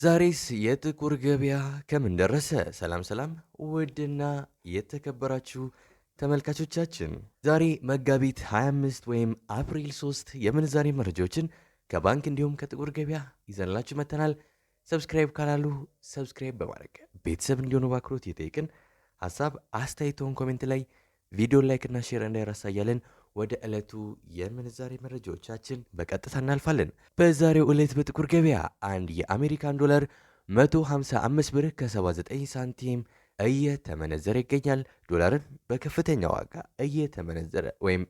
ዛሬስ የጥቁር ገበያ ከምን ደረሰ? ሰላም ሰላም! ውድና የተከበራችሁ ተመልካቾቻችን ዛሬ መጋቢት 25 ወይም አፕሪል 3 የምንዛሬ መረጃዎችን ከባንክ እንዲሁም ከጥቁር ገበያ ይዘንላችሁ መጥተናል። ሰብስክራይብ ካላሉ ሰብስክራይብ በማድረግ ቤተሰብ እንዲሆኑ በአክብሮት እየጠየቅን ሀሳብ አስተያየቶን ኮሜንት ላይ ቪዲዮ ላይክና ሼር እንዳይረሳ እያለን ወደ ዕለቱ የምንዛሬ መረጃዎቻችን በቀጥታ እናልፋለን። በዛሬው ዕለት በጥቁር ገበያ አንድ የአሜሪካን ዶላር 155 ብር ከ79 ሳንቲም እየተመነዘረ ይገኛል። ዶላርን በከፍተኛ ዋጋ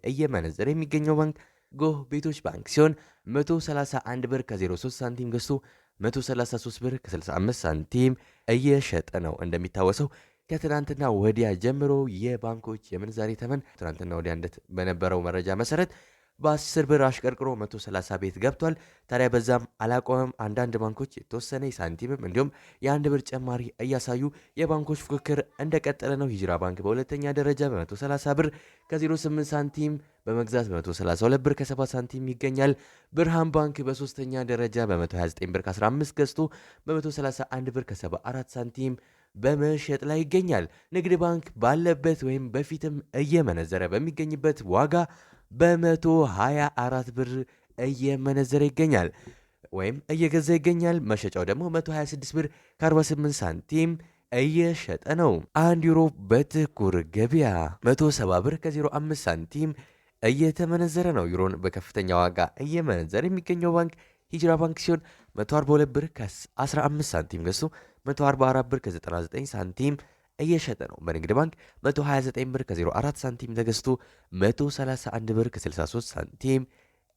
እየመነዘረ የሚገኘው ባንክ ጎህ ቤቶች ባንክ ሲሆን 131 ብር ከ03 ሳንቲም ገዝቶ 133 ብር ከ65 ሳንቲም እየሸጠ ነው። እንደሚታወሰው ከትናንትና ወዲያ ጀምሮ የባንኮች የምንዛሬ ተመን ትናንትና ወዲያ በነበረው መረጃ መሰረት በ10 ብር አሽቀርቅሮ 130 ቤት ገብቷል። ታዲያ በዛም አላቆመም። አንዳንድ ባንኮች የተወሰነ ሳንቲምም እንዲሁም የአንድ ብር ጭማሪ እያሳዩ የባንኮች ፉክክር እንደቀጠለ ነው። ሂጅራ ባንክ በሁለተኛ ደረጃ በ130 ብር ከ08 ሳንቲም በመግዛት በ132 ብር ከ7 ሳንቲም ይገኛል። ብርሃን ባንክ በሶስተኛ ደረጃ በ129 ብር ከ15 ገዝቶ በ131 ብር ከ74 ሳንቲም በመሸጥ ላይ ይገኛል። ንግድ ባንክ ባለበት ወይም በፊትም እየመነዘረ በሚገኝበት ዋጋ በ124 ብር እየመነዘረ ይገኛል ወይም እየገዛ ይገኛል። መሸጫው ደግሞ 126 ብር ከ48 ሳንቲም እየሸጠ ነው። አንድ ዩሮ በጥቁር ገበያ 170 ብር ከ05 ሳንቲም እየተመነዘረ ነው። ዩሮን በከፍተኛ ዋጋ እየመነዘረ የሚገኘው ባንክ ሂጅራ ባንክ ሲሆን 142 ብር ከ15 ሳንቲም ገዝቶ 144 ብር ከ99 ሳንቲም እየሸጠ ነው። በንግድ ባንክ 129 ብር ከ04 ሳንቲም ተገዝቶ 131 ብር ከ63 ሳንቲም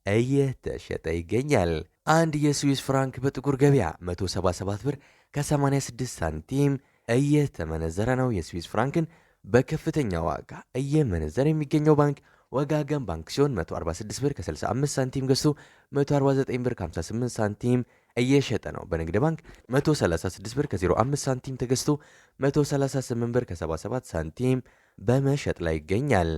እየተሸጠ ይገኛል። አንድ የስዊስ ፍራንክ በጥቁር ገበያ 177 ብር ከ86 ሳንቲም እየተመነዘረ ነው። የስዊስ ፍራንክን በከፍተኛ ዋጋ እየመነዘረ የሚገኘው ባንክ ወጋገን ባንክ ሲሆን 146 ብር ከ65 ሳንቲም ገዝቶ 149 ብር ከ58 ሳንቲም እየሸጠ ነው። በንግድ ባንክ 136 ብር ከ05 ሳንቲም ተገዝቶ 138 ብር ከ77 ሳንቲም በመሸጥ ላይ ይገኛል።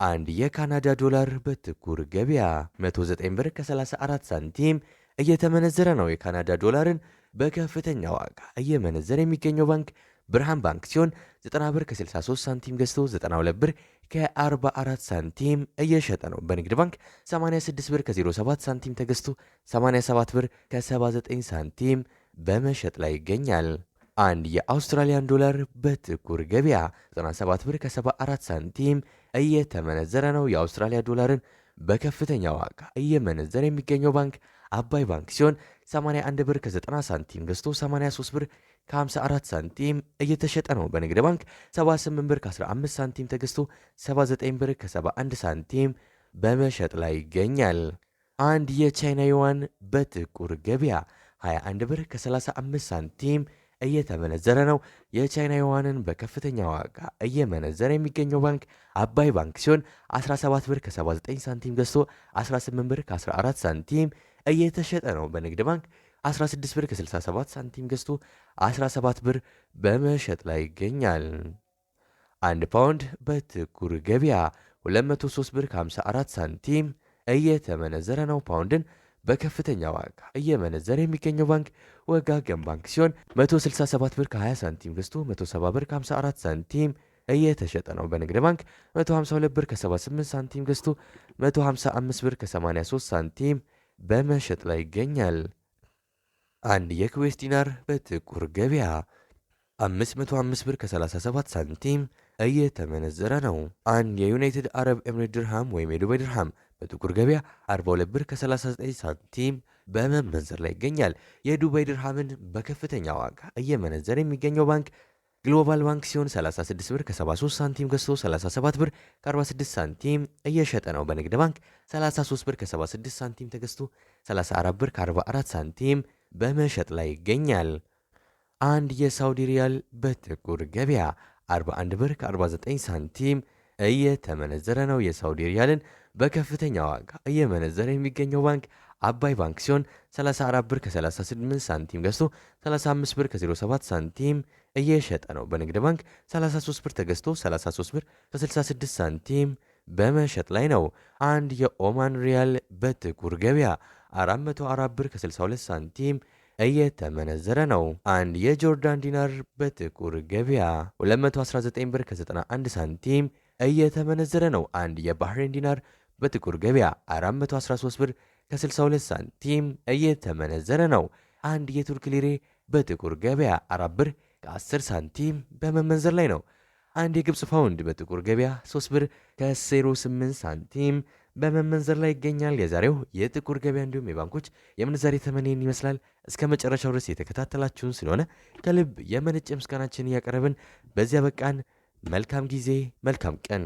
አንድ የካናዳ ዶላር በጥቁር ገበያ 109 ብር ከ34 ሳንቲም እየተመነዘረ ነው። የካናዳ ዶላርን በከፍተኛ ዋጋ እየመነዘረ የሚገኘው ባንክ ብርሃን ባንክ ሲሆን 90 ብር ከ63 ሳንቲም ገዝቶ 92 ብር ከ44 ሳንቲም እየሸጠ ነው። በንግድ ባንክ 86 ብር ከ07 ሳንቲም ተገዝቶ 87 ብር ከ79 ሳንቲም በመሸጥ ላይ ይገኛል። አንድ የአውስትራሊያን ዶላር በጥቁር ገበያ 97 ብር ከ74 ሳንቲም እየተመነዘረ ነው። የአውስትራሊያ ዶላርን በከፍተኛ ዋጋ እየመነዘረ የሚገኘው ባንክ አባይ ባንክ ሲሆን 81 ብር ከ90 ሳንቲም ገዝቶ 83 ብር ከ54 ሳንቲም እየተሸጠ ነው። በንግድ ባንክ 78 ብር ከ15 ሳንቲም ተገዝቶ 79 ብር ከ71 ሳንቲም በመሸጥ ላይ ይገኛል። አንድ የቻይና ዩዋን በጥቁር ገበያ 21 ብር ከ35 ሳንቲም እየተመነዘረ ነው። የቻይና ዩዋንን በከፍተኛ ዋጋ እየመነዘረ የሚገኘው ባንክ አባይ ባንክ ሲሆን 17 ብር ከ79 ሳንቲም ገዝቶ 18 ብር ከ14 ሳንቲም እየተሸጠ ነው። በንግድ ባንክ 16 ብር ከ67 ሳንቲም ገዝቶ 17 ብር በመሸጥ ላይ ይገኛል። አንድ ፓውንድ በጥቁር ገበያ 203 ብር ከ54 ሳንቲም እየተመነዘረ ነው። ፓውንድን በከፍተኛ ዋጋ እየመነዘረ የሚገኘው ባንክ ወጋገን ባንክ ሲሆን 167 ብር ከ20 ሳንቲም ገዝቶ 170 ብር ከ54 ሳንቲም እየተሸጠ ነው። በንግድ ባንክ 152 ብር ከ78 ሳንቲም ገዝቶ 155 ብር ከ83 ሳንቲም በመሸጥ ላይ ይገኛል። አንድ የኩዌስ ዲናር በጥቁር ገበያ 505 ብር ከ37 ሳንቲም እየተመነዘረ ነው። አንድ የዩናይትድ አረብ ኤምሬት ድርሃም ወይም የዱባይ ድርሃም በጥቁር ገበያ 42 ብር ከ39 ሳንቲም በመመንዘር ላይ ይገኛል። የዱባይ ድርሃምን በከፍተኛ ዋጋ እየመነዘረ የሚገኘው ባንክ ግሎባል ባንክ ሲሆን 36 ብር ከ73 ሳንቲም ገዝቶ 37 ብር ከ46 ሳንቲም እየሸጠ ነው። በንግድ ባንክ 33 ብር ከ76 ሳንቲም ተገዝቶ 34 ብር ከ44 ሳንቲም በመሸጥ ላይ ይገኛል። አንድ የሳውዲ ሪያል በጥቁር ገበያ 41 ብር ከ49 ሳንቲም እየተመነዘረ ነው። የሳውዲ ሪያልን በከፍተኛ ዋጋ እየመነዘረ የሚገኘው ባንክ አባይ ባንክ ሲሆን 34 ብር ከ38 ሳንቲም ገዝቶ 35 ብር ከ07 ሳንቲም እየሸጠ ነው። በንግድ ባንክ 33 ብር ተገዝቶ 33 ብር ከ66 ሳንቲም በመሸጥ ላይ ነው። አንድ የኦማን ሪያል በጥቁር ገበያ 404 ብር ከ62 ሳንቲም እየተመነዘረ ነው። አንድ የጆርዳን ዲናር በጥቁር ገበያ 219 ብር ከ91 ሳንቲም እየተመነዘረ ነው። አንድ የባህሬን ዲናር በጥቁር ገበያ 413 ብር ከ62 ሳንቲም እየተመነዘረ ነው። አንድ የቱርክ ሊሬ በጥቁር ገበያ 4 ብር ከ10 ሳንቲም በመመንዘር ላይ ነው። አንድ የግብፅ ፓውንድ በጥቁር ገበያ 3 ብር ከ08 ሳንቲም በመመንዘር ላይ ይገኛል። የዛሬው የጥቁር ገበያ እንዲሁም የባንኮች የምንዛሬ ተመኔን ይመስላል። እስከ መጨረሻው ድረስ የተከታተላችሁን ስለሆነ ከልብ የመነጨ ምስጋናችን እያቀረብን በዚያ በቃን። መልካም ጊዜ፣ መልካም ቀን